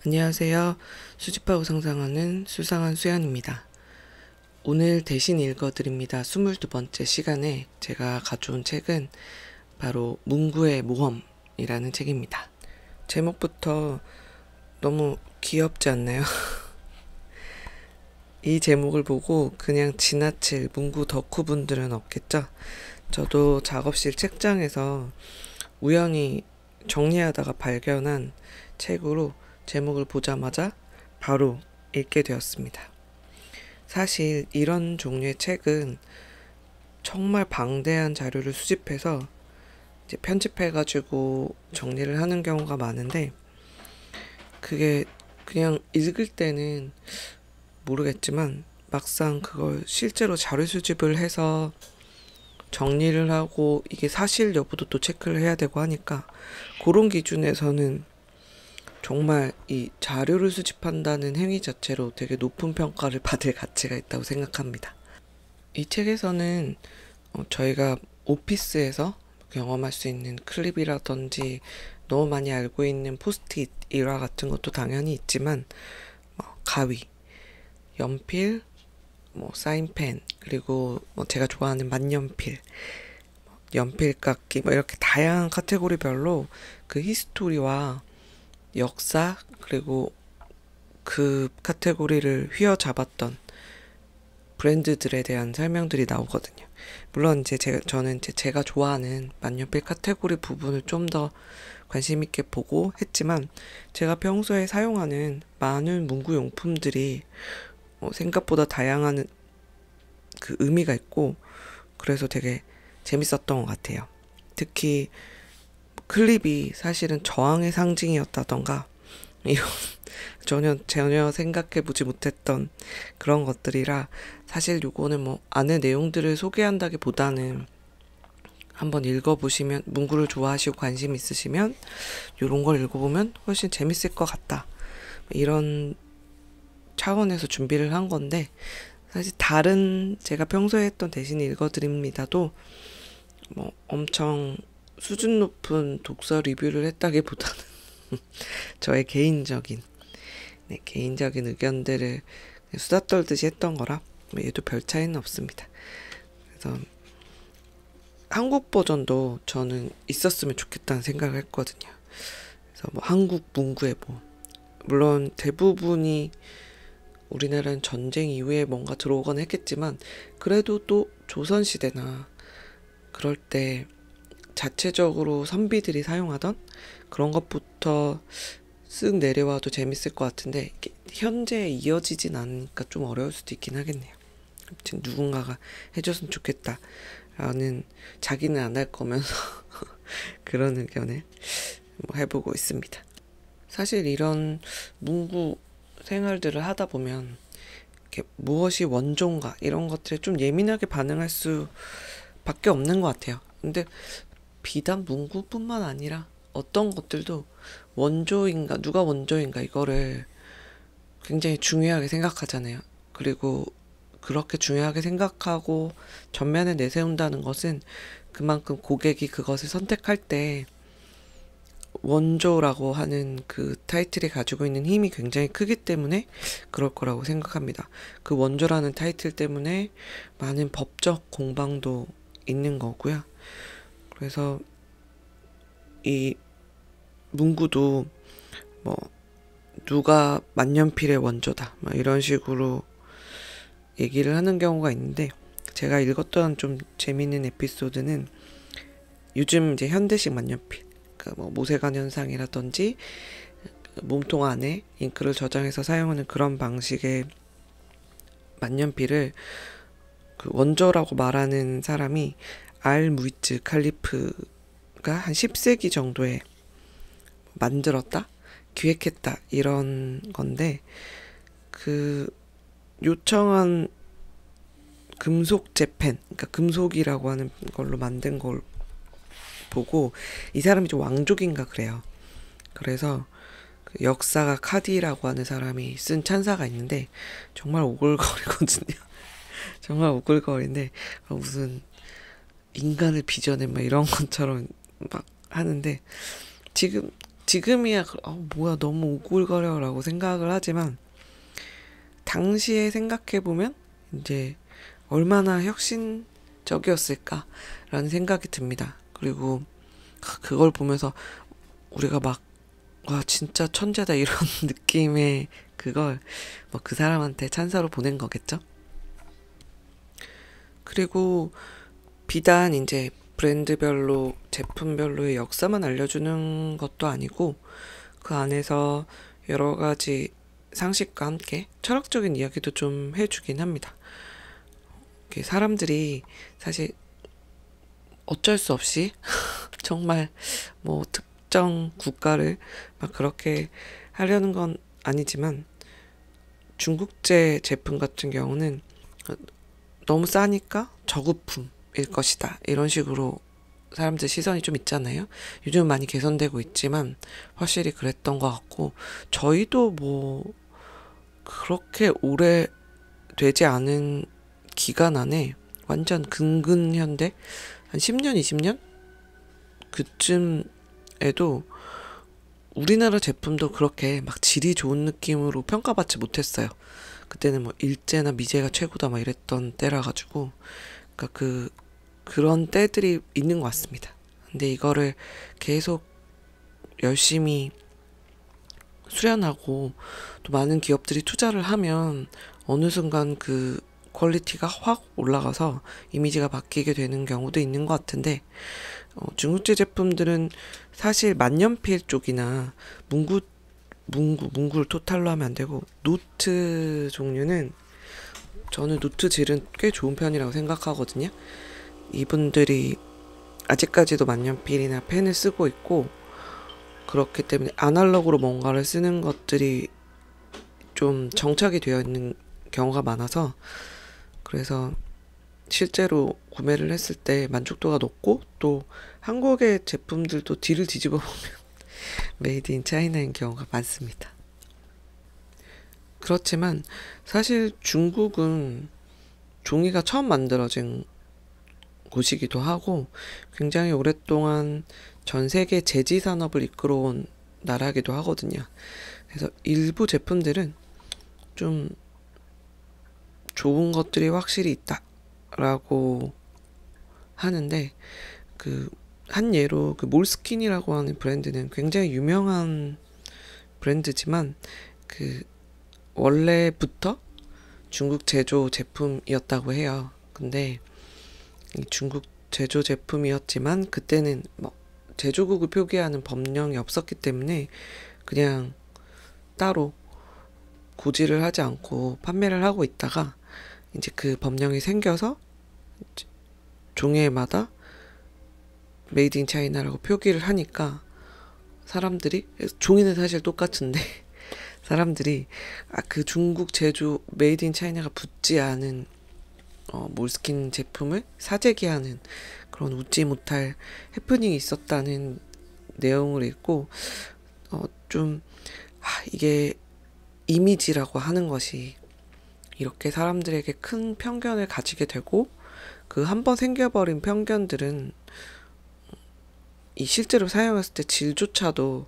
안녕하세요. 수집하고 상상하는 수상한 수연입니다. 오늘 대신 읽어드립니다. 22번째 시간에 제가 가져온 책은 바로 문구의 모험이라는 책입니다. 제목부터 너무 귀엽지 않나요? 이 제목을 보고 그냥 지나칠 문구 덕후분들은 없겠죠? 저도 작업실 책장에서 우연히 정리하다가 발견한 책으로 제목을 보자마자 바로 읽게 되었습니다. 사실 이런 종류의 책은 정말 방대한 자료를 수집해서 이제 편집해가지고 정리를 하는 경우가 많은데, 그게 그냥 읽을 때는 모르겠지만 막상 그걸 실제로 자료 수집을 해서 정리를 하고 이게 사실 여부도 또 체크를 해야 되고 하니까, 그런 기준에서는 정말 이 자료를 수집한다는 행위 자체로 되게 높은 평가를 받을 가치가 있다고 생각합니다. 이 책에서는 저희가 오피스에서 경험할 수 있는 클립이라든지 너무 많이 알고 있는 포스트잇 일화 같은 것도 당연히 있지만, 가위, 연필, 사인펜, 그리고 제가 좋아하는 만년필, 연필깎이, 이렇게 다양한 카테고리별로 그 히스토리와 역사, 그리고 그 카테고리를 휘어잡았던 브랜드들에 대한 설명들이 나오거든요. 물론 저는 제가 좋아하는 만년필 카테고리 부분을 좀 더 관심 있게 보고 했지만, 제가 평소에 사용하는 많은 문구 용품들이 생각보다 다양한 그 의미가 있고, 그래서 되게 재밌었던 것 같아요. 특히 클립이 사실은 저항의 상징이었다던가, 이런 전혀 생각해보지 못했던 그런 것들이라, 사실 요거는 안에 내용들을 소개한다기보다는 한번 읽어보시면, 문구를 좋아하시고 관심 있으시면 요런 걸 읽어보면 훨씬 재밌을 것 같다, 이런 차원에서 준비를 한 건데, 사실 다른 제가 평소에 했던 대신 읽어드립니다도 엄청 수준 높은 독서 리뷰를 했다기보다는 저의 개인적인 의견들을 수다 떨듯이 했던 거라 얘도 별 차이는 없습니다. 그래서 한국 버전도 저는 있었으면 좋겠다는 생각을 했거든요. 그래서 한국 문구의 물론 대부분이 우리나라는 전쟁 이후에 뭔가 들어오거나 했겠지만, 그래도 또 조선시대나 그럴 때 자체적으로 선비들이 사용하던 그런 것부터 쓱 내려와도 재밌을 것 같은데, 현재에 이어지진 않으니까 좀 어려울 수도 있긴 하겠네요. 아무튼 누군가가 해줬으면 좋겠다 라는, 자기는 안 할 거면서 그런 의견을 해보고 있습니다. 사실 이런 문구 생활들을 하다 보면 무엇이 원조인가 이런 것들에 좀 예민하게 반응할 수밖에 없는 것 같아요. 근데 비단 문구뿐만 아니라 어떤 것들도 원조인가, 누가 원조인가, 이거를 굉장히 중요하게 생각하잖아요. 그리고 그렇게 중요하게 생각하고 전면에 내세운다는 것은 그만큼 고객이 그것을 선택할 때 원조라고 하는 그 타이틀이 가지고 있는 힘이 굉장히 크기 때문에 그럴 거라고 생각합니다. 그 원조라는 타이틀 때문에 많은 법적 공방도 있는 거고요. 그래서 이 문구도 누가 만년필의 원조다 이런 식으로 얘기를 하는 경우가 있는데, 제가 읽었던 좀 재밌는 에피소드는 요즘 이제 현대식 만년필, 모세관 현상이라든지 몸통 안에 잉크를 저장해서 사용하는 그런 방식의 만년필을 그 원조라고 말하는 사람이 알무이츠 칼리프가 한 10세기 정도에 만들었다? 기획했다, 이런 건데, 그 요청한 금속 재팬, 그러니까 금속이라고 하는 걸로 만든 걸 보고 이 사람이 좀 왕족인가 그래요. 그래서 그 역사가 카디라고 하는 사람이 쓴 찬사가 있는데 정말 오글거리거든요. 정말 오글거리는데 무슨 인간을 빚어낸 이런 것처럼 하는데, 지금 지금이야 뭐야 너무 오글거려라고 생각을 하지만 당시에 생각해보면 이제 얼마나 혁신적이었을까라는 생각이 듭니다. 그리고 그걸 보면서 우리가 막 와 진짜 천재다 이런 느낌의 그걸 뭐 그 사람한테 찬사로 보낸 거겠죠. 그리고 비단 이제 브랜드별로 제품별로의 역사만 알려주는 것도 아니고 그 안에서 여러 가지 상식과 함께 철학적인 이야기도 좀 해주긴 합니다. 사람들이 사실 어쩔 수 없이 정말 뭐 특정 국가를 막 그렇게 하려는 건 아니지만 중국제 제품 같은 경우는 너무 싸니까 저급품일 것이다 이런 식으로 사람들 시선이 좀 있잖아요. 요즘 많이 개선되고 있지만 확실히 그랬던 것 같고 저희도 뭐 그렇게 오래 되지 않은 기간 안에 완전 근근현대 한 10년 20년 그쯤에도 우리나라 제품도 그렇게 막 질이 좋은 느낌으로 평가받지 못했어요. 그때는 뭐 일제나 미제가 최고다 막 이랬던 때라 가지고 그러니까 그런 때들이 있는 것 같습니다. 근데 이거를 계속 열심히 수련하고 또 많은 기업들이 투자를 하면 어느 순간 그 퀄리티가 확 올라가서 이미지가 바뀌게 되는 경우도 있는 것 같은데 중국제 제품들은 사실 만년필 쪽이나 문구를 토탈로 하면 안 되고 노트 종류는 저는 노트 질은 꽤 좋은 편이라고 생각하거든요. 이분들이 아직까지도 만년필이나 펜을 쓰고 있고 그렇기 때문에 아날로그로 뭔가를 쓰는 것들이 좀 정착이 되어 있는 경우가 많아서 그래서 실제로 구매를 했을 때 만족도가 높고 또 한국의 제품들도 뒤를 뒤집어 보면 메이드 인 차이나인 경우가 많습니다. 그렇지만 사실 중국은 종이가 처음 만들어진 곳이기도 하고 굉장히 오랫동안 전 세계 제지 산업을 이끌어온 나라기도 하거든요. 그래서 일부 제품들은 좀 좋은 것들이 확실히 있다라고 하는데 한 예로 몰스킨이라고 하는 브랜드는 굉장히 유명한 브랜드지만 원래부터 중국 제조 제품이었다고 해요. 근데 이 중국 제조 제품이었지만 그때는 뭐 제조국을 표기하는 법령이 없었기 때문에 그냥 따로 고지를 하지 않고 판매를 하고 있다가 이제 그 법령이 생겨서 종이에마다 메이드 인 차이나라고 표기를 하니까 사람들이 종이는 사실 똑같은데 사람들이 그 중국 제조 메이드 인 차이나가 붙지 않은 몰스킨 제품을 사재기하는 그런 웃지 못할 해프닝이 있었다는 내용을 읽고 이게 이미지라고 하는 것이 이렇게 사람들에게 큰 편견을 가지게 되고 한 번 생겨버린 편견들은 이 실제로 사용했을 때 질조차도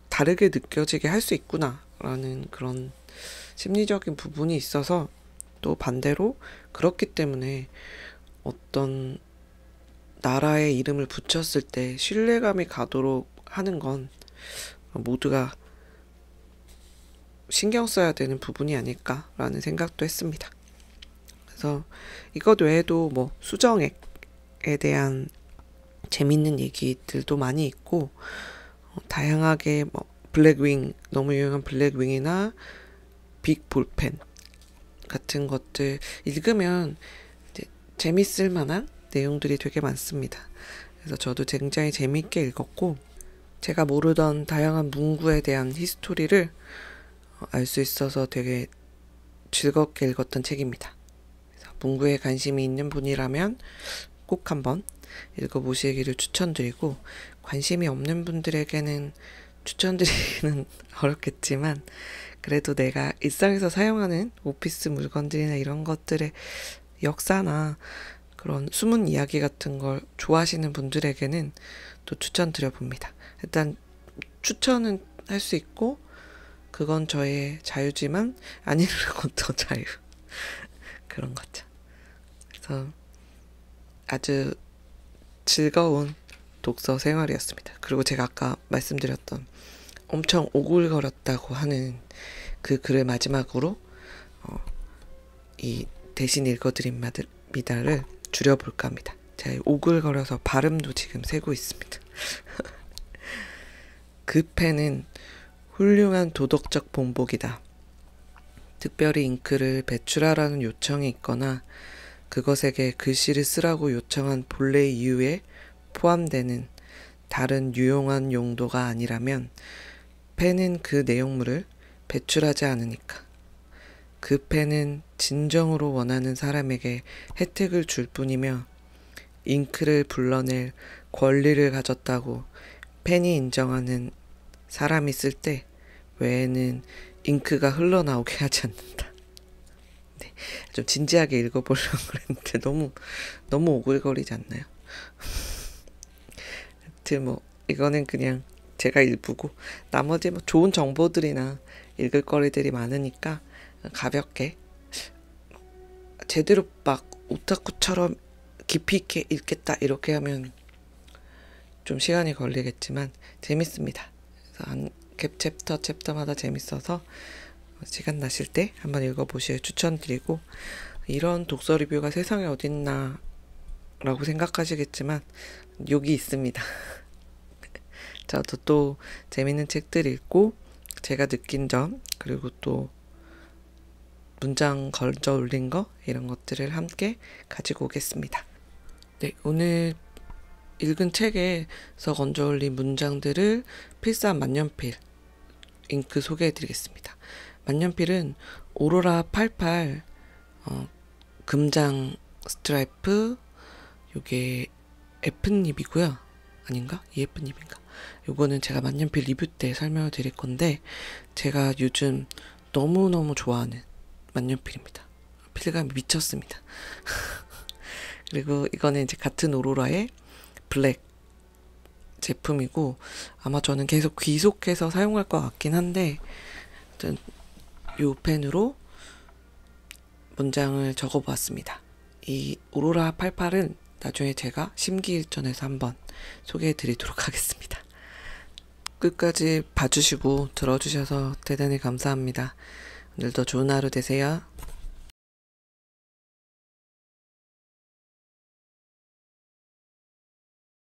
다르게 느껴지게 할 수 있구나라는 그런 심리적인 부분이 있어서 또 반대로 그렇기 때문에 어떤 나라의 이름을 붙였을 때 신뢰감이 가도록 하는 건 모두가 신경 써야 되는 부분이 아닐까라는 생각도 했습니다. 그래서 이것 외에도 뭐 수정액에 대한 재밌는 얘기들도 많이 있고 다양하게 뭐 블랙윙 너무 유명한 블랙윙이나 빅 볼펜 같은 것들 읽으면 이제 재밌을 만한 내용들이 되게 많습니다. 그래서 저도 굉장히 재밌게 읽었고 제가 모르던 다양한 문구에 대한 히스토리를 알 수 있어서 되게 즐겁게 읽었던 책입니다. 그래서 문구에 관심이 있는 분이라면 꼭 한번 읽어보시기를 추천드리고 관심이 없는 분들에게는 추천드리기는 어렵겠지만 그래도 내가 일상에서 사용하는 오피스 물건들이나 이런 것들의 역사나 그런 숨은 이야기 같은 걸 좋아하시는 분들에게는 또 추천드려 봅니다. 일단 추천은 할 수 있고 그건 저의 자유지만 안 읽는 것도 자유. 그런 거죠. 그래서 아주 즐거운 독서 생활이었습니다. 그리고 제가 아까 말씀드렸던 엄청 오글거렸다고 하는 그 글을 마지막으로 이 대신 읽어드립니다를 줄여볼까 합니다. 제가 오글거려서 발음도 지금 세고 있습니다. 그 펜은 훌륭한 도덕적 본보기다. 특별히 잉크를 배출하라는 요청이 있거나 그것에게 글씨를 쓰라고 요청한 본래 이유에 포함되는 다른 유용한 용도가 아니라면 펜은 그 내용물을 배출하지 않으니까. 그 펜은 진정으로 원하는 사람에게 혜택을 줄 뿐이며 잉크를 불러낼 권리를 가졌다고 펜이 인정하는 사람이 쓸 때 외에는 잉크가 흘러나오게 하지 않는다. 네, 좀 진지하게 읽어보려고 그랬는데 너무 오글거리지 않나요? 하여튼 뭐 이거는 그냥 제가 일부고 나머지 뭐 좋은 정보들이나 읽을 거리들이 많으니까 가볍게 제대로 막 오타쿠처럼 깊이 있게 읽겠다 이렇게 하면 좀 시간이 걸리겠지만 재밌습니다. 그래서 한 챕터마다 재밌어서 시간 나실 때 한번 읽어보시길 추천드리고, 이런 독서 리뷰가 세상에 어딨나 라고 생각하시겠지만 여기 있습니다. 저도 또 재밌는 책들 읽고 제가 느낀 점, 그리고 또 문장 걸져 올린 거, 이런 것들을 함께 가지고 오겠습니다. 네, 오늘 읽은 책에서 건져 올린 문장들을 필사한 만년필 잉크 소개해드리겠습니다. 만년필은 오로라 88 금장 스트라이프, 요게 F닙이고요. 아닌가? EF닙인가? 요거는 제가 만년필 리뷰 때 설명을 드릴 건데, 제가 요즘 너무너무 좋아하는 만년필입니다. 필감이 미쳤습니다. 그리고 이거는 이제 같은 오로라의 블랙 제품이고, 아마 저는 계속 귀속해서 사용할 것 같긴 한데, 아무튼 이 펜으로 문장을 적어보았습니다. 이 오로라 88은 나중에 제가 심기일전에서 한번 소개해 드리도록 하겠습니다. 끝까지 봐주시고 들어주셔서 대단히 감사합니다. 오늘도 좋은 하루 되세요.